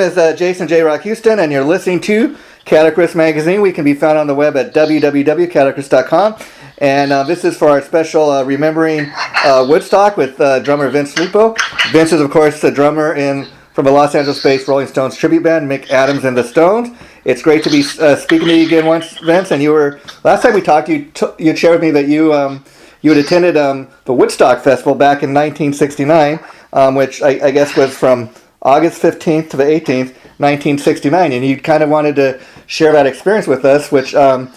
is Jason J. Rock Houston, and you're listening to Cataclysm Magazine. We can be found on the web at www.cataclysm.com. And this is for our special Remembering Woodstock with drummer Vince Lupo. Vince is, of course, the drummer from the Los Angeles-based Rolling Stones tribute band, Mick Adams and the Stones. It's great to be speaking to you again once, Vince. And last time we talked, you shared with me that you had attended the Woodstock Festival back in 1969, which I guess was from August 15th to the 18th, 1969, and you kind of wanted to share that experience with us, which I'm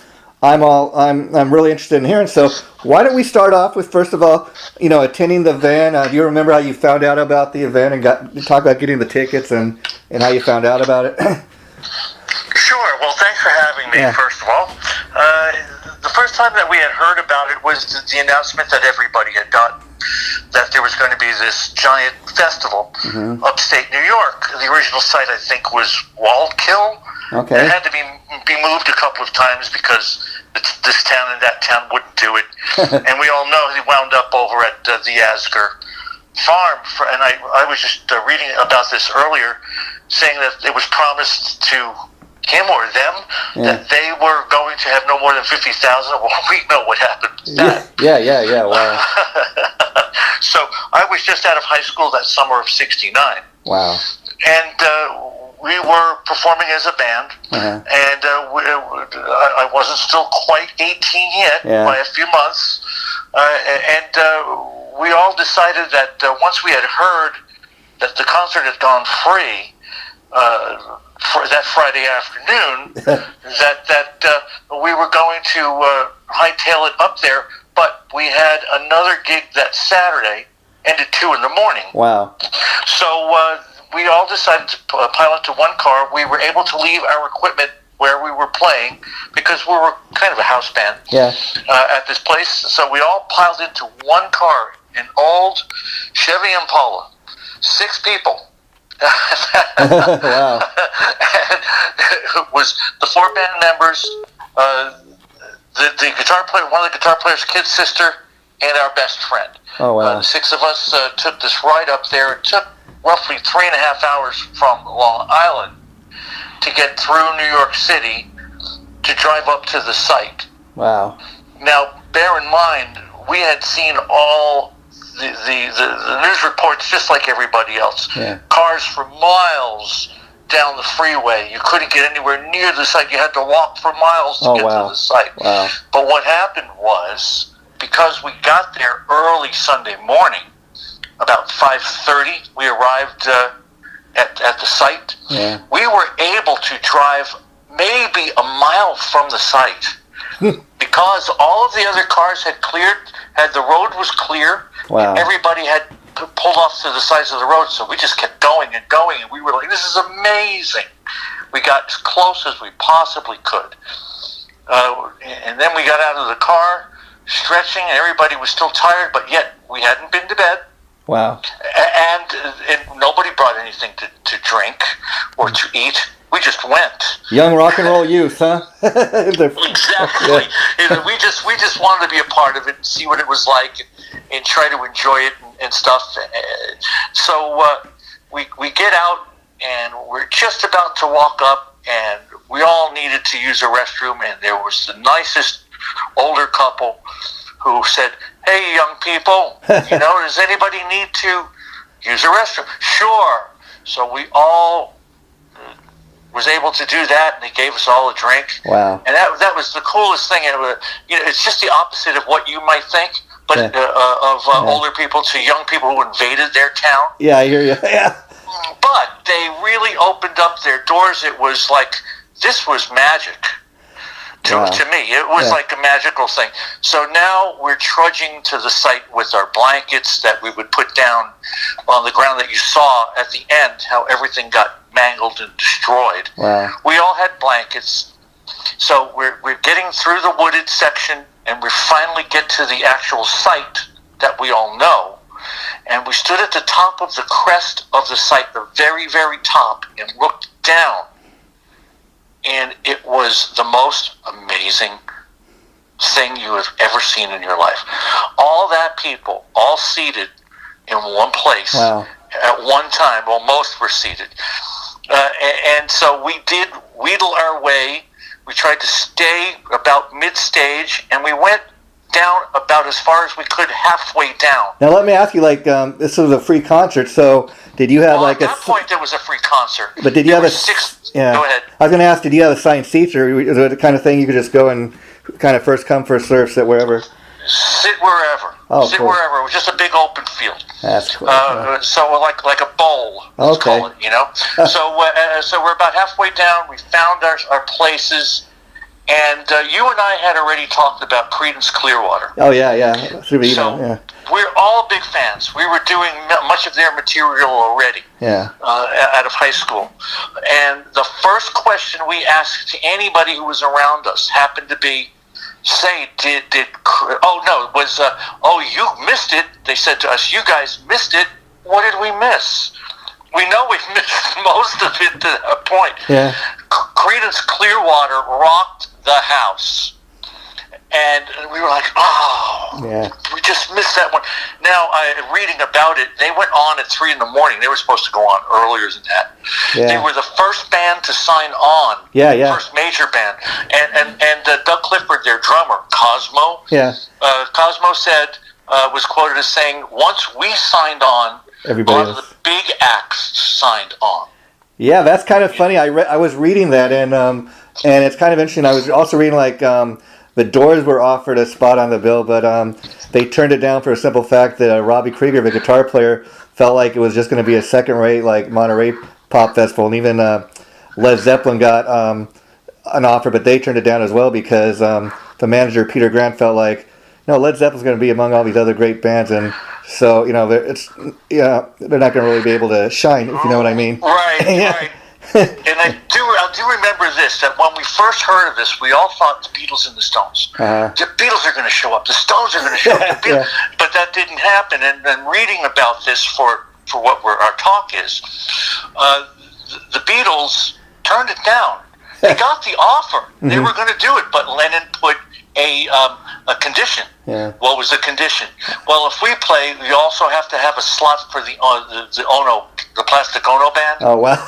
really interested in hearing. So why don't we start off with, first of all, attending the event. Do you remember how you found out about the event and talk about getting the tickets and how you found out about it? Sure. Well, thanks for having me, first of all. The first time that we had heard about it was the announcement that everybody had gotten, that there was going to be this giant festival upstate New York. The original site, I think, was Wallkill. Okay. It had to be moved a couple of times because this town and that town wouldn't do it. And we all know he wound up over at the Asger farm. And I was just reading about this earlier, saying that it was promised to him or them that they were going to have no more than 50,000. Well, we know what happened to that. Yeah. Wow. So I was just out of high school that summer of '69. Wow. And we were performing as a band, and I wasn't still quite 18 yet, by a few months. And we all decided that once we had heard that the concert had gone free, for that Friday afternoon, that we were going to hightail it up there, but we had another gig that Saturday, ended 2 in the morning. Wow. So we all decided to pile into one car. We were able to leave our equipment where we were playing because we were kind of a house band at this place. So we all piled into one car, an old Chevy Impala, 6 people. Wow. And it was the 4 band members, the guitar player, one of the guitar player's kid's sister, and our best friend. Oh, wow. The 6 of us took this ride up there. It took roughly 3.5 hours from Long Island to get through New York City to drive up to the site. Wow. Now, bear in mind, we had seen all the news reports just like everybody else. Yeah. Cars for miles down the freeway. You couldn't get anywhere near the site. You had to walk for miles to get to the site. Wow. But what happened was, because we got there early Sunday morning, about 5:30, we arrived at the site. Yeah. We were able to drive maybe a mile from the site because all of the other cars had cleared, the road was clear. Wow. Everybody had pulled off to the sides of the road, so we just kept going and going, and we were like, this is amazing. We got as close as we possibly could. And then we got out of the car, stretching, and everybody was still tired, but yet we hadn't been to bed. Wow. And nobody brought anything to drink or to eat. We just went. Young rock and roll youth, huh? Exactly. Yeah. We just wanted to be a part of it and see what it was like and try to enjoy it and stuff. So we get out and we're just about to walk up, and we all needed to use a restroom, and there was the nicest older couple who said, "Hey, young people, does anybody need to use a restroom?" Sure. So we all was able to do that, and they gave us all a drink. Wow. And that was the coolest thing. It's just the opposite of what you might think, but older people to young people who invaded their town. Yeah, I hear you. Yeah. But they really opened up their doors. It was like, this was magic. To me, it was like a magical thing. So now we're trudging to the site with our blankets that we would put down on the ground that you saw at the end, how everything got mangled and destroyed. Wow. We all had blankets. So we're getting through the wooded section, and we finally get to the actual site that we all know. And we stood at the top of the crest of the site, the very, very top, and looked down. And it was the most amazing thing you have ever seen in your life. All that people, all seated in one place at one time. Well, most were seated. And so we did wheedle our way. We tried to stay about mid-stage, and we went down about as far as we could, halfway down. Now let me ask you, like, this was a free concert, so did you have at that point there was a free concert. But did you have six? Yeah. Go ahead. I was going to ask, did you have assigned seats, or is it the kind of thing you could just go and kind of first come, first serve, sit wherever? Sit wherever. Sit cool. wherever. It was just a big open field. That's cool. So like a bowl, let's call it, you know. So we're about halfway down. We found our places. And you and I had already talked about Creedence Clearwater. Oh, yeah. So we're all big fans. We were doing much of their material already out of high school. And the first question we asked to anybody who was around us happened to be, you missed it. They said to us, you guys missed it. What did we miss? We know we've missed most of it to that point. Yeah. Creedence Clearwater rocked the house. And we were like, we just missed that one. Now, reading about it, they went on at 3 in the morning. They were supposed to go on earlier than that. Yeah. They were the first band to sign on. First major band. And Doug Clifford, their drummer, Cosmo. Cosmo said, was quoted as saying, once we signed on, a lot of the big acts signed on. Yeah, that's kind of funny. I was reading that, and it's kind of interesting. I was also reading, like, the Doors were offered a spot on the bill, but they turned it down for a simple fact that Robbie Krieger, the guitar player, felt like it was just going to be a second-rate, like, Monterey pop festival, and even Led Zeppelin got an offer, but they turned it down as well because the manager, Peter Grant, felt like, no, Led Zeppelin's going to be among all these other great bands, and so, they're not going to really be able to shine, if you know what I mean. Right, right. And I do remember this, that when we first heard of this, we all thought the Beatles and the Stones. The Beatles are going to show up, the Stones are going to show up, but that didn't happen. And reading about this for what our talk is, the Beatles turned it down. They got the offer. They were going to do it, but Lennon put a condition. What was the condition? Well, if we play, we also have to have a slot for the Ono, the Plastic Ono band. Oh wow!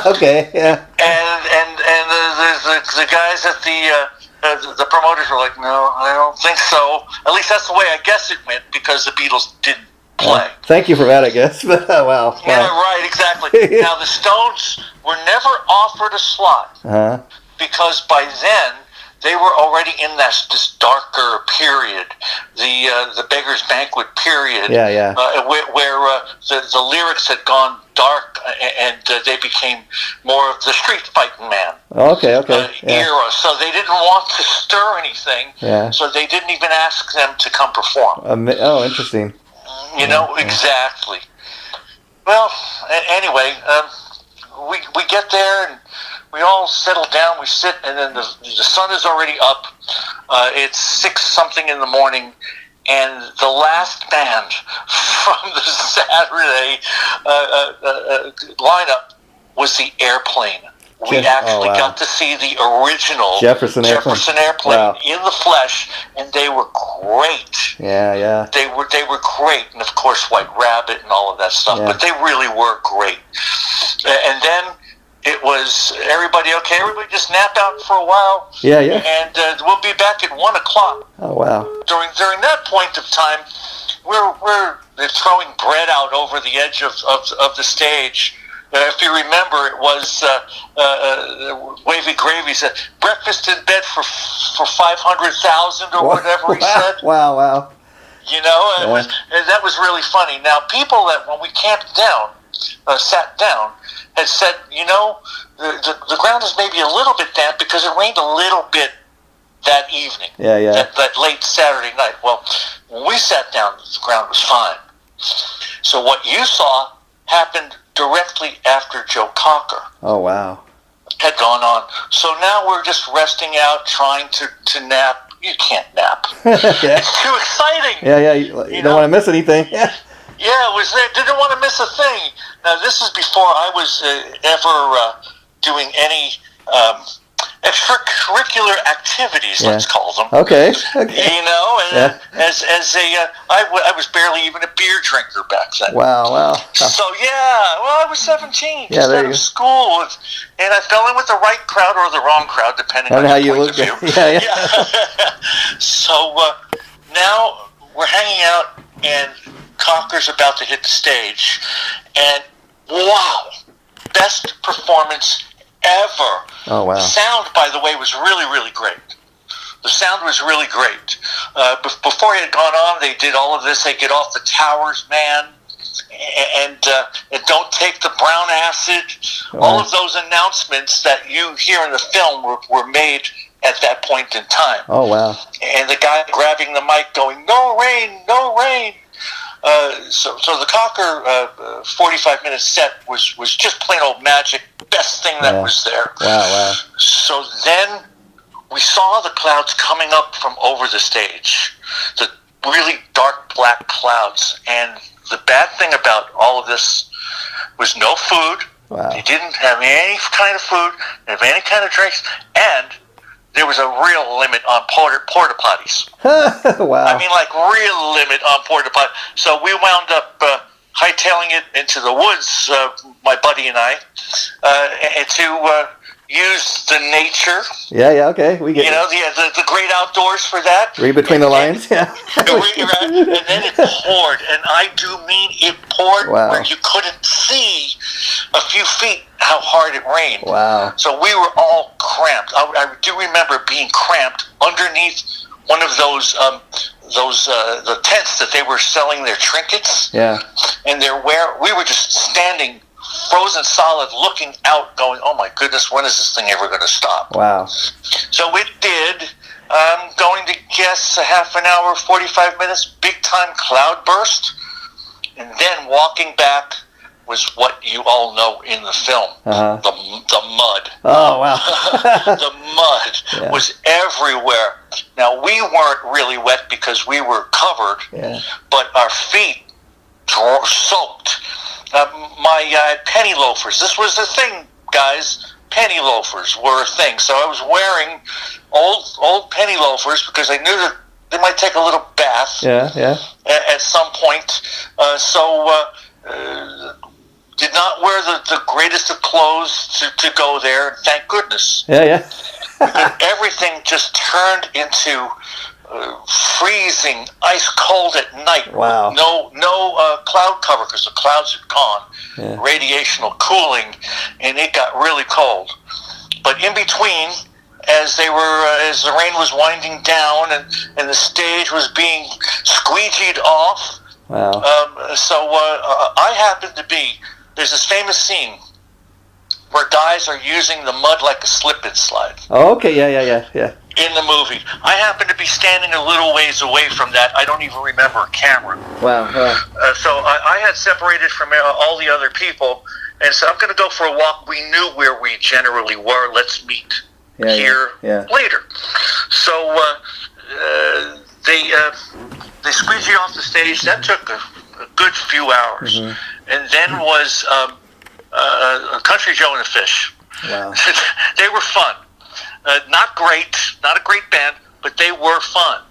Okay, yeah. And the guys at the promoters were like, no, I don't think so. At least that's the way I guess it went, because the Beatles didn't play. Thank you for that, I guess. But wow. Yeah, right, exactly. Now the Stones were never offered a slot because by then they were already in this darker period, the Beggar's Banquet period, where the lyrics had gone dark and they became more of the street fighting man era. So they didn't want to stir anything, so they didn't even ask them to come perform. Interesting. Exactly. Well, anyway, we get there and we all settle down, we sit, and then the sun is already up. It's 6-something in the morning, and the last band from the Saturday lineup was the Airplane. We actually got to see the original Jefferson Airplane in the flesh, and they were great. Yeah. They were great, and of course White Rabbit and all of that stuff, but they really were great. And then it was everybody just nap out for a while. And we'll be back at 1 o'clock. Oh wow! During that point of time, they're throwing bread out over the edge of the stage. If you remember, it was Wavy Gravy said, "Breakfast in bed for 500,000 or whatever he said." Wow! That was really funny. Now, people that when we camped down, sat down, had said, the ground is maybe a little bit damp because it rained a little bit that evening. That late Saturday night. Well, when we sat down, the ground was fine. So what you saw happened directly after Joe Cocker. Oh wow! Had gone on. So now we're just resting out, trying to nap. You can't nap. It's too exciting. You don't want to miss anything. Yeah, it was there. Didn't want to miss a thing. Now, this is before I was ever doing any extracurricular activities, let's call them. Okay. You know, and I was barely even a beer drinker back then. Wow. So I was 17, just out of school, and I fell in with the right crowd or the wrong crowd, depending on how your you point look. of view. Yeah. So now we're hanging out, and Cocker's about to hit the stage, and wow, best performance ever. Oh, wow. The sound, by the way, was really, really great. The sound was really great. Before he had gone on, they did all of this. They get off the towers, man, and don't take the brown acid. Wow. All of those announcements that you hear in the film were made at that point in time. Oh, wow. And the guy grabbing the mic going, "No rain, no rain." So the Cocker 45-minute set was just plain old magic. Best thing that was there. Wow. So then we saw the clouds coming up from over the stage, the really dark black clouds. And the bad thing about all of this was no food. Wow. They didn't have any kind of food, didn't have any kind of drinks, and there was a real limit on porta potties. Wow. I mean, like, real limit on porta potties. So we wound up hightailing it into the woods, my buddy and I, and to use the nature. Yeah, okay. We get you know, the great outdoors for that. Read between the lines, yeah. And then it poured, and I do mean it poured where you couldn't see a few feet how hard it rained. Wow. So we were all cramped. I do remember being cramped underneath one of those the tents that they were selling their trinkets. Yeah. And we were just standing frozen solid, looking out, going, "Oh my goodness, when is this thing ever going to stop?" Wow. So it did. I'm going to guess a half an hour, 45 minutes, big time cloud burst, and then walking back was what you all know in the film, the mud. Oh, wow. The mud was everywhere. Now, we weren't really wet because we were covered, but our feet were soaked. My penny loafers, this was the thing, guys. Penny loafers were a thing. So I was wearing old penny loafers because I knew that they might take a little bath at some point. Did not wear the greatest of clothes to go there. Thank goodness. Yeah. Because everything just turned into freezing, ice cold at night. Wow. With no cloud cover because the clouds had gone. Yeah. Radiational cooling, and it got really cold. But in between, as the rain was winding down and the stage was being squeegeed off. Wow. I happened to be. There's this famous scene where guys are using the mud like a slip-and slide. Oh, okay, yeah. In the movie. I happen to be standing a little ways away from that. I don't even remember a camera. Wow. So I had separated from all the other people, and so I'm going to go for a walk. We knew where we generally were. Let's meet here later. So they squeezed you off the stage. That took a good few hours. Mm-hmm. And then was Country Joe and the Fish. Wow. They were fun. Not a great band, but they were fun.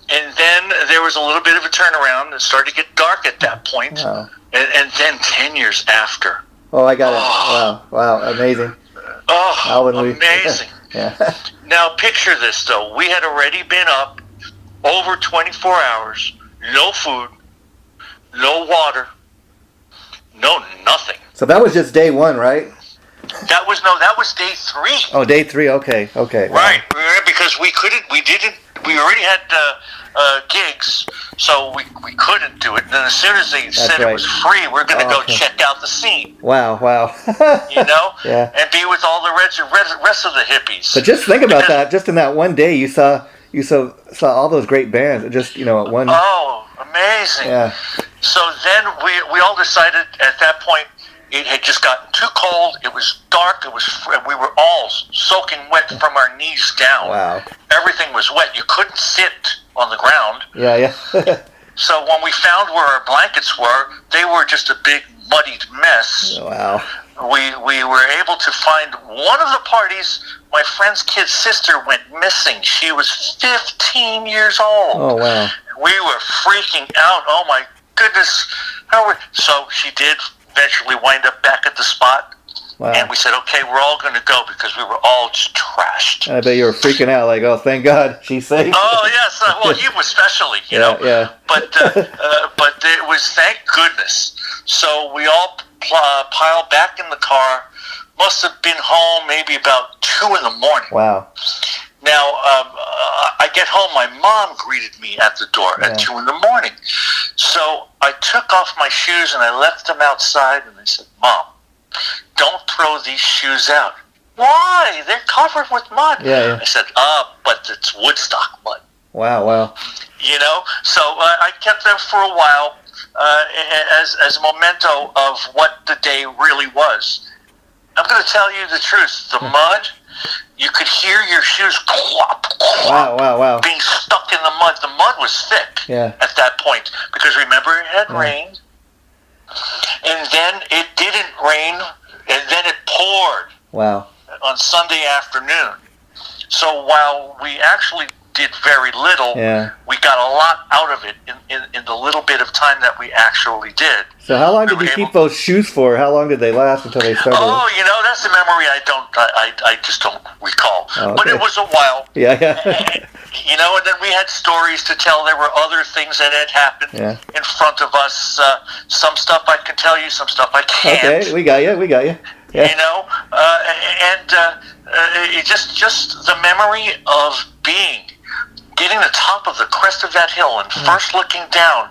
And then there was a little bit of a turnaround. It started to get dark at that point. Wow. And then 10 years after. Oh, I got it. Wow, amazing. Amazing. Yeah. Now, picture this, though. We had already been up over 24 hours, no food, no water, no nothing. So that was just day one, right? That was day 3. Oh, day 3. Okay. Right, because we already had gigs, so we couldn't do it. And then as soon as they said it was free, we're going to go check out the scene. Wow. You know? Yeah. And be with all the rest of the hippies. But just think about that. Just in that one day, you saw all those great bands. Just, at one. Oh, amazing. Yeah. So then we all decided at that point. It had just gotten too cold. It was dark. We were all soaking wet from our knees down. Wow. Everything was wet. You couldn't sit on the ground. Yeah. So when we found where our blankets were, they were just a big muddied mess. Wow. We were able to find one of the parties. My friend's kid's sister went missing. She was 15 years old. Oh, wow. We were freaking out. Oh, my goodness. So she did eventually wind up back at the spot. Wow. And we said, okay, we're all going to go because we were all just trashed. I bet you were freaking out, like, oh, thank God, she's safe. Oh, yes. Well, you especially, you know. Yeah. But it was, thank goodness. So we all piled back in the car. Must have been home maybe about 2 in the morning. Wow. Now, I get home. My mom greeted me at the door at 2 in the morning. So I took off my shoes and I left them outside. And I said, Mom, don't throw these shoes out. Why? They're covered with mud. Yeah. I said, but it's Woodstock mud. Wow. You know, so I kept them for a while as a memento of what the day really was. I'm going to tell you the truth. The mud, you could hear your shoes clop, wow. being stuck in the mud. The mud was thick at that point because remember it had rained. And then it didn't rain, and then it poured. Wow. On Sunday afternoon. So while we actually did very little, we got a lot out of it in the little bit of time that we actually did. So how long did you keep those shoes for? How long did they last until they started? Oh, you know, that's a memory I just don't recall. Oh, okay. But it was a while. Yeah. You know, and then we had stories to tell. There were other things that had happened in front of us. Some stuff I can tell you, some stuff I can't. Okay, we got you. Yeah. You know, it just the memory of getting the top of the crest of that hill and first looking down.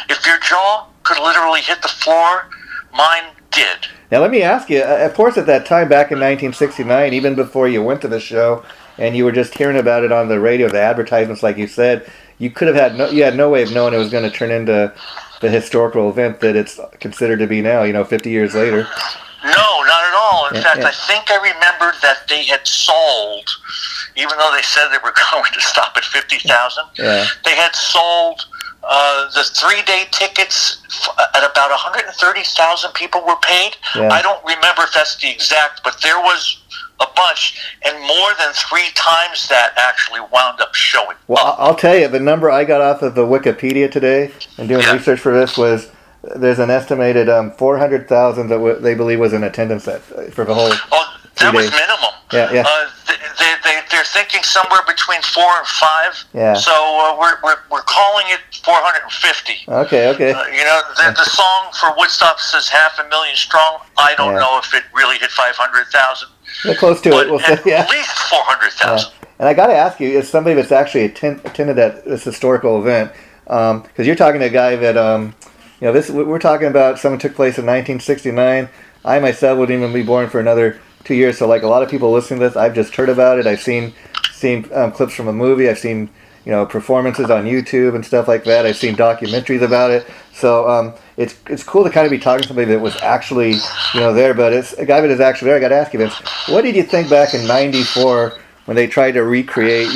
If your jaw could literally hit the floor, mine did. Now let me ask you, of course at that time back in 1969, even before you went to the show and you were just hearing about it on the radio, the advertisements like you said, you had no way of knowing it was going to turn into the historical event that it's considered to be now, 50 years later. No, not at all. In fact, I think I remembered that they had sold, even though they said they were going to stop at 50,000, they had sold the 3-day tickets at about 130,000 people were paid. I don't remember if that's the exact, but there was a bunch, and more than 3 times that actually wound up showing. Well, I'll tell you, the number I got off of the Wikipedia today and doing research for this was there's an estimated 400,000 that they believe was in attendance for the whole 3 that was days. minimum. Yeah. They're thinking somewhere between 4 and 5. Yeah. So we're calling it 450. Okay. The song for Woodstock says 500,000 strong. I don't know if it really hit 500,000. They're close to it. We'll say, at least 400,000. And I got to ask you, as somebody that's actually attended this historical event, because you're talking to a guy that we're talking about something took place in 1969. I myself wouldn't even be born for another 2 years. So like a lot of people listening to this, I've just heard about it. I've seen clips from a movie. I've seen performances on YouTube and stuff like that. I've seen documentaries about it. So it's cool to kind of be talking to somebody that was actually there. But it's a guy that is actually there. I got to ask you, Vince, what did you think back in '94 when they tried to recreate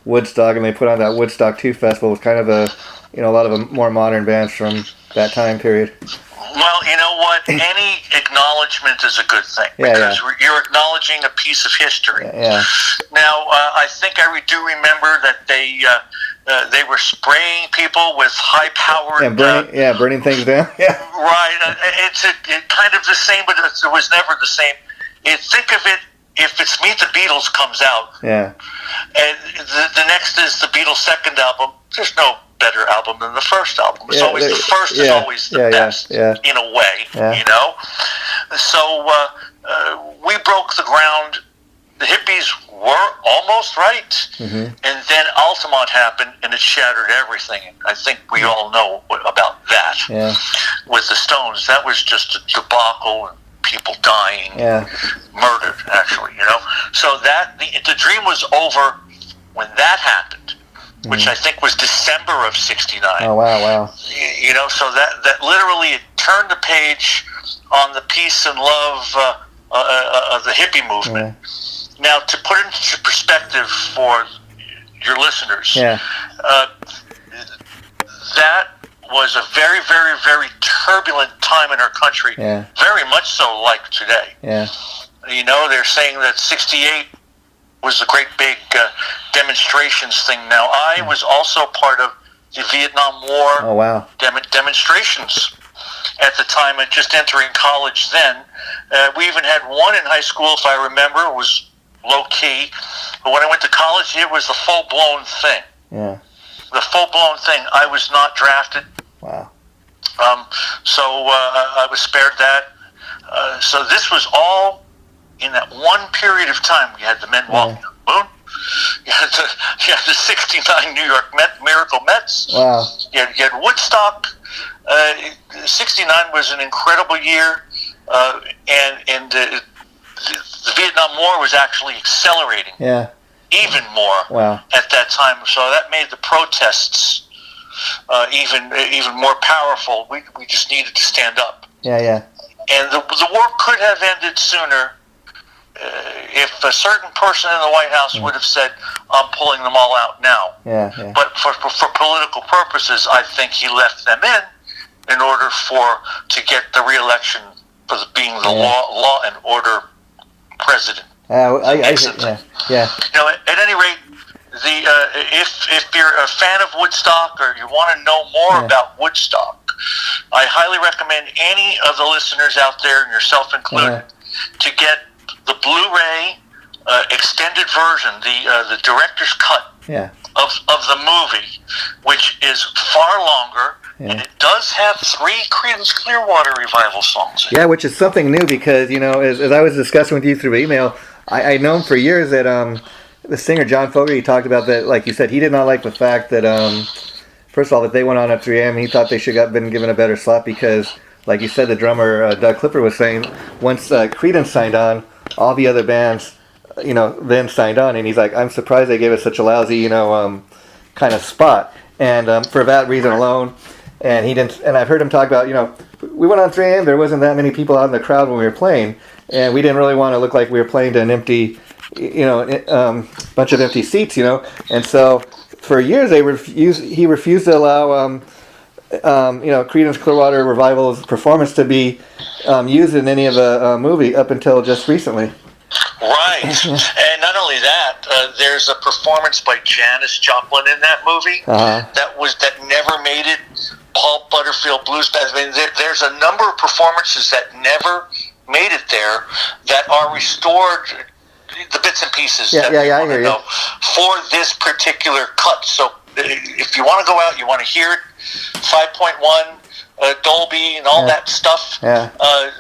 Woodstock and they put on that Woodstock 2 festival with kind of a lot of more modern bands from that time period? Well, you know what? Any acknowledgement is a good thing because you're acknowledging a piece of history. Yeah. Now, I think I do remember that they were spraying people with high-powered... burning things down. Yeah. Right. It's kind of the same, but it was never the same. Think of it, if it's Meet the Beatles comes out, and the next is the Beatles' second album, there's no better album than the first album. It's always the first is always the best in a way, So we broke the ground. The hippies were almost right, and then Altamont happened, and it shattered everything. I think we all know about that. Yeah. With the Stones, that was just a debacle, and people dying, murdered, actually. So that the dream was over when that happened. Which I think was December of '69. Oh, wow. So that literally it turned the page on the peace and love of the hippie movement. Now, to put it into perspective for your listeners, that was a very, very, very turbulent time in our country. Yeah. Very much so like today. Yeah. You know, they're saying that 68 was a great big demonstrations thing. Now, I was also part of the Vietnam War Oh, wow. demonstrations at the time, just entering college then. We even had one in high school, if I remember. It was low-key. But when I went to college, it was the full-blown thing. Yeah. The full-blown thing. I was not drafted. Wow. So I was spared that. So this was all in that one period of time. We had the men walking on the moon. You had the 69 New York Miracle Mets. Wow. You had Woodstock. 69 was an incredible year. And the Vietnam War was actually accelerating. Yeah. Even more. Wow. At that time. So that made the protests even more powerful. We just needed to stand up. Yeah, yeah. And the war could have ended sooner if a certain person in the White House would have said, I'm pulling them all out now. Yeah, yeah. But for political purposes, I think he left them in order to get the re-election for being the law and order president. Yeah. You know, at any rate, if you're a fan of Woodstock or you want to know more about Woodstock, I highly recommend any of the listeners out there, and yourself included, to get the Blu-ray extended version, the director's cut of the movie, which is far longer, and it does have 3 Creedence Clearwater Revival songs. Yeah, which is something new because, you know, as I was discussing with you through email, I know him for years that the singer John Fogerty talked about that, like you said, he did not like the fact that, first of all, that they went on at 3 a.m. He thought they should have been given a better slot because, like you said, the drummer Doug Clifford was saying, once Creedence signed on, all the other bands, you know, then signed on, and he's like, I'm surprised they gave us such a lousy, you know, kind of spot, and for that reason alone, and he didn't, and I've heard him talk about, you know, we went on 3 a.m., there wasn't that many people out in the crowd when we were playing, and we didn't really want to look like we were playing to an empty, you know, bunch of empty seats, you know, and so for years he refused to allow, you know, Creedence Clearwater Revival's performance to be used in any of the movie up until just recently. Right, and not only that, there's a performance by Janis Joplin in that movie that never made it. Paul Butterfield Blues Band. I mean, there's a number of performances that never made it there that are restored. The bits and pieces that we want to know for this particular cut. So if you want to go out, you want to hear it, 5.1 Dolby and all that stuff. Yeah.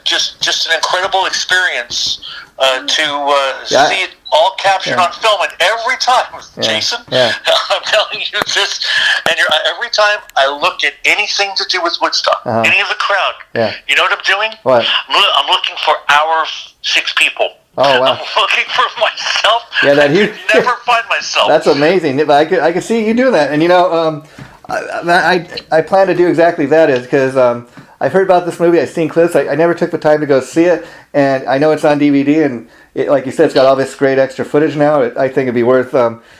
Just an incredible experience to see it all captured on film. And every time, Jason, I'm telling you this, and every time I look at anything to do with Woodstock, any of the crowd, you know what I'm doing? What? I'm looking for our 6 people. Oh, wow. I'm looking for myself. Yeah, I never find myself. That's amazing. I could see you doing that. And, you know, I plan to do exactly that is because I've heard about this movie. I've seen clips. I never took the time to go see it. And I know it's on DVD. And like you said, it's got all this great extra footage now. I think it'd be worth,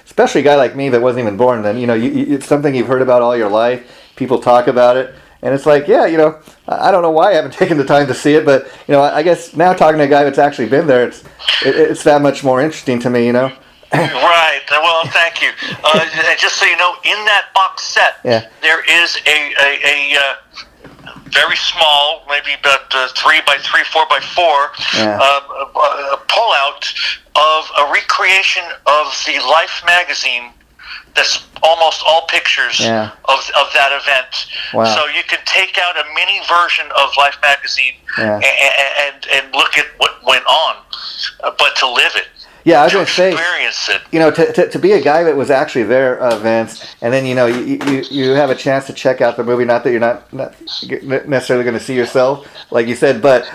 especially a guy like me that wasn't even born then. You know, it's something you've heard about all your life. People talk about it. And it's like, yeah, you know, I don't know why I haven't taken the time to see it, but, you know, I guess now talking to a guy that's actually been there, it's that much more interesting to me, you know? Right. Well, thank you. Just so you know, in that box set, there is a very small, maybe about 3 by 3, 4 by 4, pullout of a recreation of the Life magazine. That's almost all pictures of that event. Wow. So you can take out a mini version of Life magazine and look at what went on, but to live it. Yeah, I was going to say, experience it. You know, to be a guy that was actually there, Vince, and then, you know, you have a chance to check out the movie. Not that you're not necessarily going to see yourself, like you said, but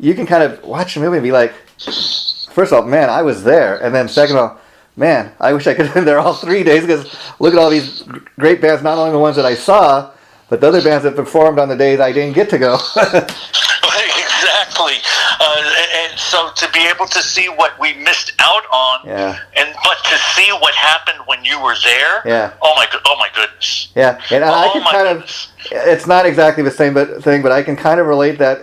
you can kind of watch the movie and be like, first of all, man, I was there, and then second of all, man, I wish I could have been there all 3 days because look at all these great bands, not only the ones that I saw, but the other bands that performed on the days I didn't get to go. Exactly. And so to be able to see what we missed out on, but to see what happened when you were there, oh my goodness. Yeah, and I can kind of, it's not exactly the same thing, but I can kind of relate that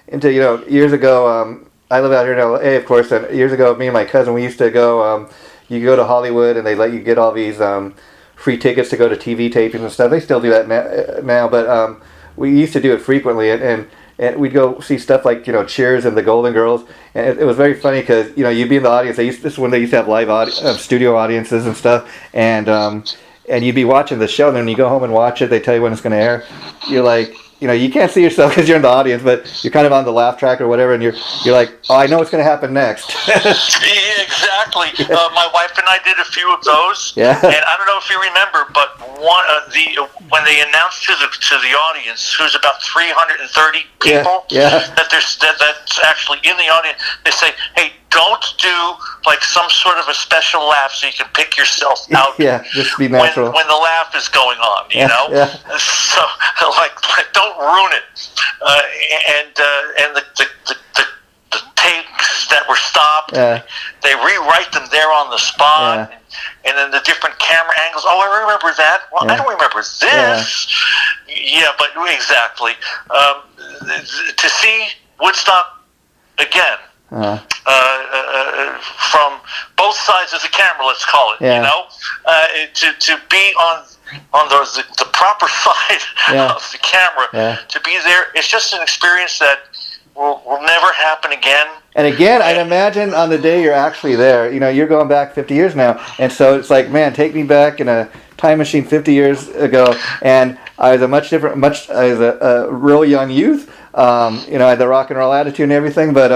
into, years ago, I live out here in LA, of course, and years ago, me and my cousin, we used to go, you go to Hollywood and they let you get all these free tickets to go to TV tapings and stuff. They still do that now, but we used to do it frequently, and we'd go see stuff like, Cheers and the Golden Girls, and it was very funny because, you'd be in the audience. This is when they used to have live studio audiences and stuff, and you'd be watching the show, and then when you go home and watch it, they tell you when it's going to air. You're like, you can't see yourself because you're in the audience, but you're kind of on the laugh track or whatever, and you're like, oh, I know what's going to happen next. Yeah, exactly. My wife and I did a few of those, and I don't know if you remember, but when they announced to the audience, who's about 330 people, that's actually in the audience, they say, hey, don't do like some sort of a special laugh so you can pick yourself out. Just be natural. When the laugh is going on, you know? Yeah. So, like, don't ruin it. And the takes that were stopped, they rewrite them there on the spot. And then the different camera angles. Oh, I remember that. Well, I don't remember this. Yeah, but exactly. To see Woodstock again, from both sides of the camera, let's call it, to be on the proper side of the camera, to be there, it's just an experience that will never happen again. And again, I'd imagine on the day you're actually there, you're going back 50 years now, and so it's like, man, take me back in a time machine 50 years ago, and I was I was a real young youth, I had the rock and roll attitude and everything, but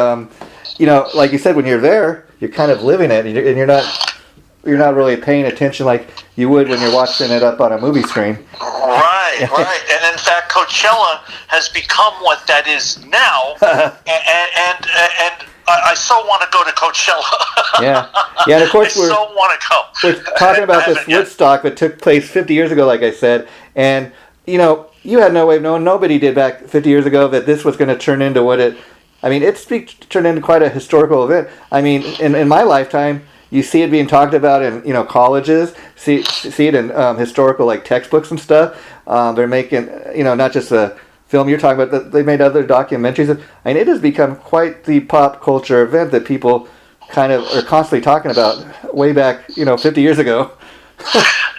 like you said, when you're there, you're kind of living it, and you're not really paying attention like you would when you're watching it up on a movie screen. Right. And in fact, Coachella has become what that is now, and I so want to go to Coachella. And of course I so want to go. We're talking about this Woodstock that took place 50 years ago, like I said, and you had no way of knowing, nobody did back 50 years ago, that this was going to turn into what it. I mean, it's turned into quite a historical event. I mean, in my lifetime, you see it being talked about in colleges. See it in historical like textbooks and stuff. They're making not just a film you're talking about. They made other documentaries. I mean, it has become quite the pop culture event that people kind of are constantly talking about way back 50 years ago.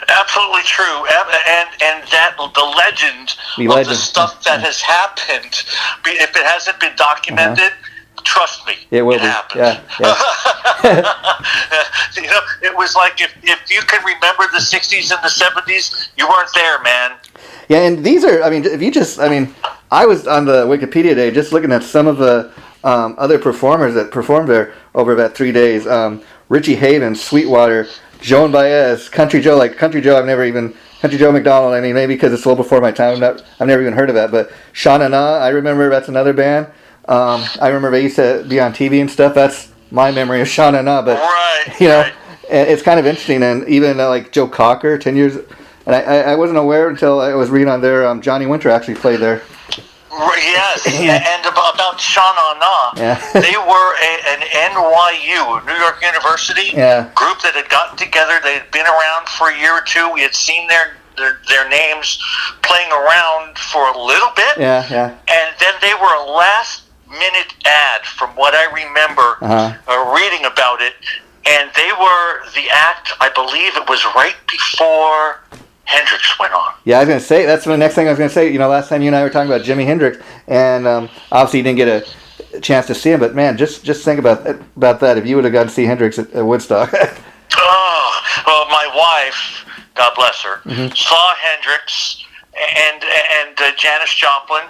Absolutely true, and that the legend of the stuff that has happened, if it hasn't been documented, trust me, it will happened. Yeah. It was like if you can remember the 60s and the 70s, you weren't there, man. Yeah, and these are, I was on the Wikipedia today just looking at some of the other performers that performed there over about 3 days. Richie Havens, Sweetwater, Joan Baez, Country Joe Country Joe McDonald, maybe because it's a little before my time, I've never even heard of that, but Sha Na Na, I remember that's another band. I remember they used to be on TV and stuff. That's my memory of Sha Na Na, but it's kind of interesting, and even like Joe Cocker, 10 years, and I wasn't aware until I was reading on there, Johnny Winter actually played there. Yes, and about Sha Na Na, they were an NYU, New York University group that had gotten together. They had been around for a year or two. We had seen their names playing around for a little bit. And then they were a last-minute ad, from what I remember reading about it. And they were the act, I believe it was right before Hendrix went on. Yeah, I was going to say, that's the next thing I was going to say. Last time you and I were talking about Jimi Hendrix, and obviously you didn't get a chance to see him, but man, just think about that. If you would have gotten to see Hendrix at Woodstock. Well, my wife, God bless her, saw Hendrix and Janis Joplin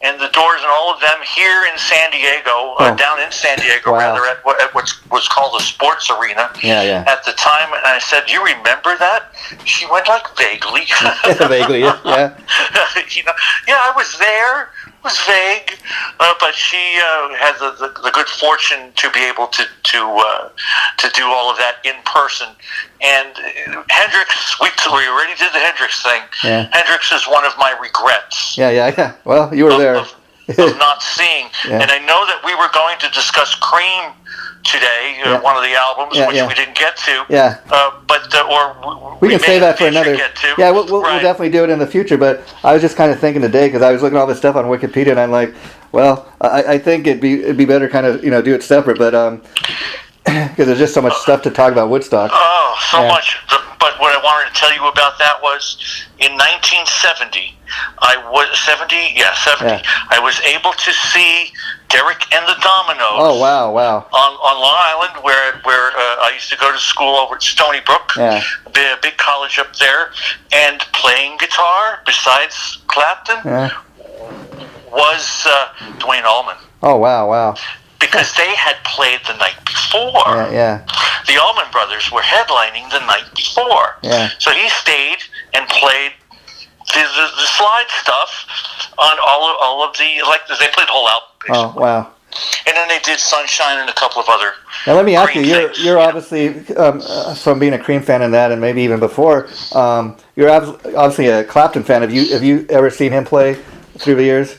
and the Doors and all of them here in San Diego, down in San Diego, rather, at what was called the Sports Arena at the time. And I said, "You remember that?" She went like vaguely. Vaguely, yeah. I was there. It was vague, but she had the good fortune to be able to do all of that in person. And Hendrix, we already did the Hendrix thing. Hendrix is one of my regrets. Yeah. Well, you were there. of not seeing. Yeah. And I know that we were going to discuss Cream today, one of the albums, which we didn't get to. Yeah. Or we can save that for another. Yeah, we'll definitely do it in the future. But I was just kind of thinking today because I was looking at all this stuff on Wikipedia, and I'm like, well, I think it'd be better kind of do it separate, but because there's just so much stuff to talk about Woodstock. Oh, so much. But what I wanted to tell you about that was in 1970, I was able to see Derek and the Dominoes. Oh, wow. On Long Island, where I used to go to school over at Stony Brook, a big college up there, and playing guitar besides Clapton was Duane Allman. Oh, wow. Because they had played the night before. The Allman Brothers were headlining the night before. So he stayed and played the slide stuff on all of the, like, they played the whole album, basically. Oh, wow. And then they did Sunshine and a couple of other Now let me ask you, you're obviously, from being a Cream fan and that, and maybe even before, you're obviously a Clapton fan. Have you ever seen him play through the years?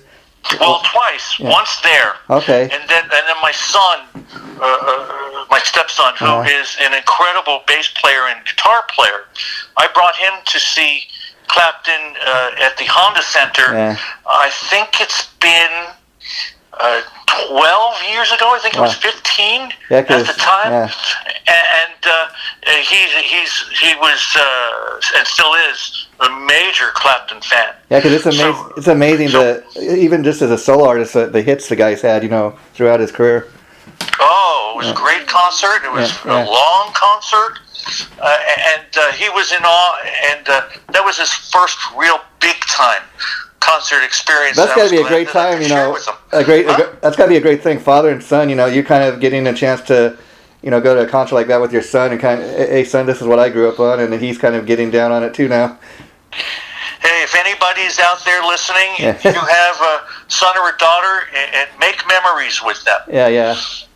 Well, twice. Once there. Okay. And then my son, my stepson, who is an incredible bass player and guitar player, I brought him to see Clapton at the Honda Center. I think it's been 12 years ago. I think it was 15 at the time. And he was and still is a major Clapton fan. Yeah, because it's amazing even just as a solo artist, the hits the guy's had, throughout his career. Oh, it was a great concert. It was a long concert. And he was in awe, and that was his first real big-time concert experience. That's got to be a great time, that's got to be a great thing, father and son. You kind of getting a chance to, go to a concert like that with your son, and kind of, hey, son, this is what I grew up on, and he's kind of getting down on it too now. Hey, if anybody's out there listening, if you have a son or a daughter, and make memories with them. Yeah.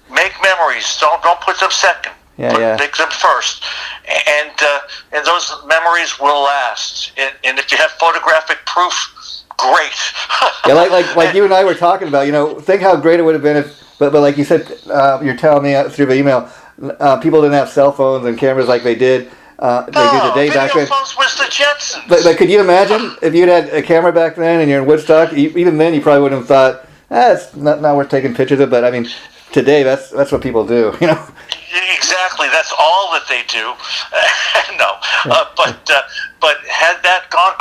Make memories. Don't put them second. Make them first, and those memories will last. And if you have photographic proof, great. like you and I were talking about. Think how great it would have been if, but like you said, you're telling me through the email, people didn't have cell phones and cameras like they did. They do today back then. Video phones was the Jetsons. But could you imagine if you'd had a camera back then and you're in Woodstock? Even then, you probably wouldn't have thought, it's not worth taking pictures of. But I mean, today that's what people do. Exactly, that's all that they do. But had that gone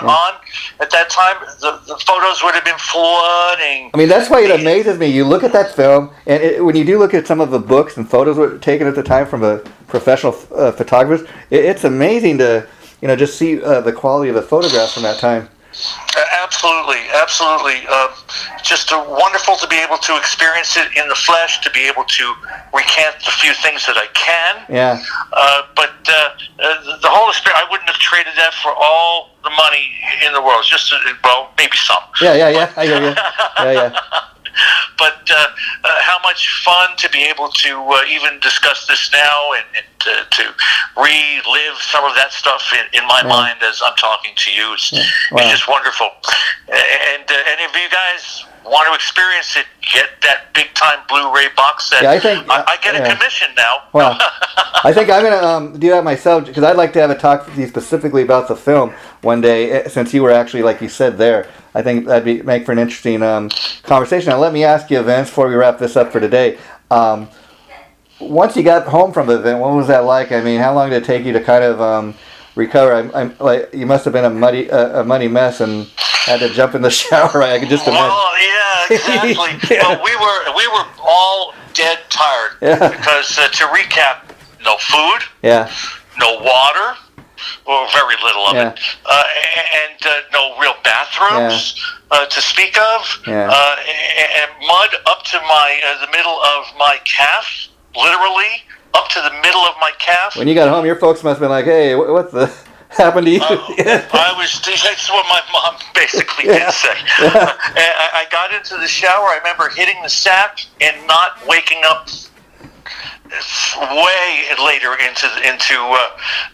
on at that time, the photos would have been flooding. I mean, that's why it amazes me. You look at that film, and when you do look at some of the books and photos were taken at the time from a professional photographers, it's amazing to just see the quality of the photographs from that time. Absolutely. Just wonderful to be able to experience it in the flesh, to be able to recant the few things that I can. Yeah. But the whole experience, I wouldn't have traded that for all the money in the world. Maybe some. Yeah. I hear you. Yeah. But how much fun to be able to even discuss this now and to relive some of that stuff in my mind as I'm talking to you. It's just wonderful. And any of you guys want to experience it, get that big-time Blu-ray box set. Yeah, I think I get a commission now. Well, I think I'm going to do that myself, because I'd like to have a talk with you specifically about the film one day, since you were actually, like you said, there. I think that'd make for an interesting conversation. Now, let me ask you, Vince, before we wrap this up for today. Once you got home from the event, what was that like? I mean, how long did it take you to kind of recover? I'm like, you must have been a muddy mess and had to jump in the shower. I could just imagine. Well, yeah, exactly. Well, we were all dead tired because to recap, no food, no water. Well, very little of it, and no real bathrooms to speak of, and mud up to the middle of my calf, literally up to the middle of my calf. When you got home, your folks must have been like, "Hey, what the happened to you?" That's what my mom basically did say. I got into the shower. I remember hitting the sack and not waking up way later into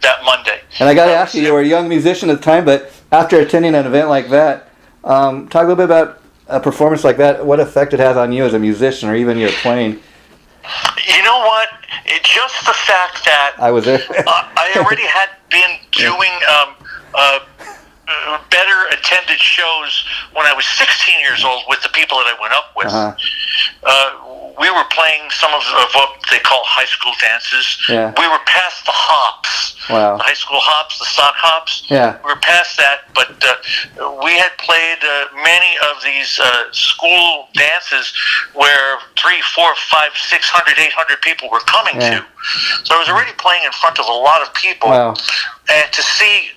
that Monday. And I got to ask you, you were a young musician at the time, but after attending an event like that, talk a little bit about a performance like that, what effect it has on you as a musician or even your playing? You know what? It's just the fact that I was there. I already had been doing better attended shows when I was 16 years old with the people that I went up with. We were playing some of what they call high school dances. Yeah. We were past the hops. Wow. The high school hops, the sock hops. Yeah. We were past that, but we had played many of these school dances where 300, 400, 500, 600, 800 people were coming to. So I was already playing in front of a lot of people. Wow. And to see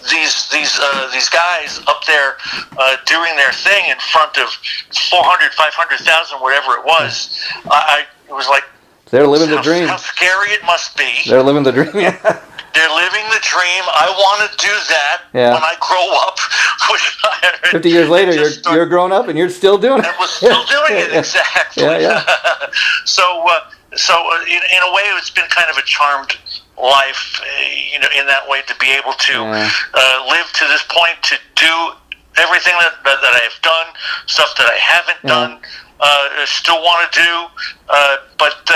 these guys up there doing their thing in front of 400, 500,000, whatever it was, it was like, they're living the dream. How scary it must be. They're living the dream. Yeah. They're living the dream. I want to do that when I grow up. 50 years later, you're grown up and you're still doing it. I was still doing it, exactly. Yeah. So in a way, it's been kind of a charmed life, in that way, to be able to live to this point, to do everything that I have done, stuff that I haven't done, still want to do, but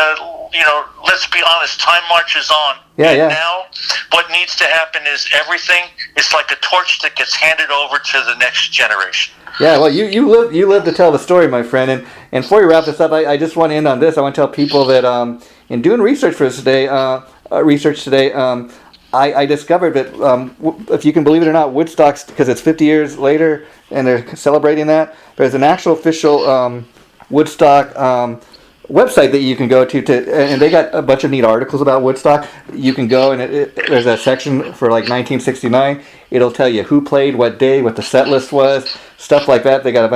let's be honest, time marches on. Now, what needs to happen is everything. It's like a torch that gets handed over to the next generation. Yeah, well, you live to tell the story, my friend. And before we wrap this up, I just want to end on this. I want to tell people that in doing research for this today, I discovered that, if you can believe it or not, Woodstock's, because it's 50 years later and they're celebrating that, there's an actual official Woodstock website that you can go to, and they got a bunch of neat articles about Woodstock. You can go, and there's a section for like 1969. It'll tell you who played, what day, what the set list was, stuff like that. They got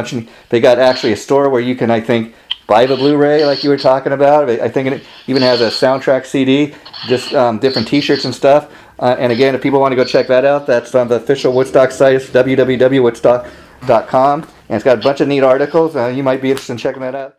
actually a store where you can, I think, buy the Blu-ray like you were talking about. I think it even has a soundtrack CD, just different T-shirts and stuff. And again, if people want to go check that out, that's on the official Woodstock site, www.woodstock.com. And it's got a bunch of neat articles. You might be interested in checking that out.